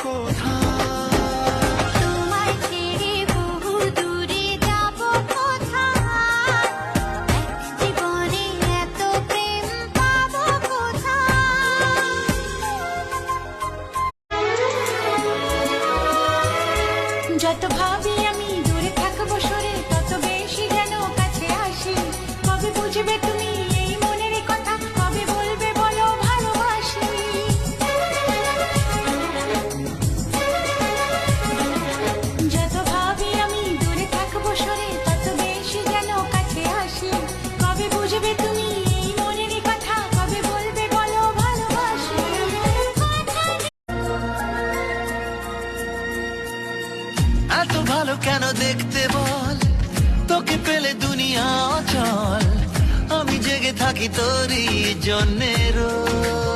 কোথায়। তোমায় ছেড়ে বহু দূরে যাব কোথায়, এক জীবনে এত প্রেম পাবো কোথায়। যত ভাবি আমি দূরে থাকবো সরে, তত বেশি যেন কাছে আসি। কবে বুঝবে তুমি এই মনের কথা, কবে বলবে বলো ভালোবাসি। যত ভাবি আমি দূরে থাকবো সরে, তত বেশি যেন কাছে আসি। কবে বুঝবে তুমি এই মনের কথা, কবে বলবে বলো ভালোবাসি। এত ভালো কেন দেখতে বল, তোকে পেলে দুনিয়া অচল। আমি জেগে থাকি তোরই জন্যে রোজ।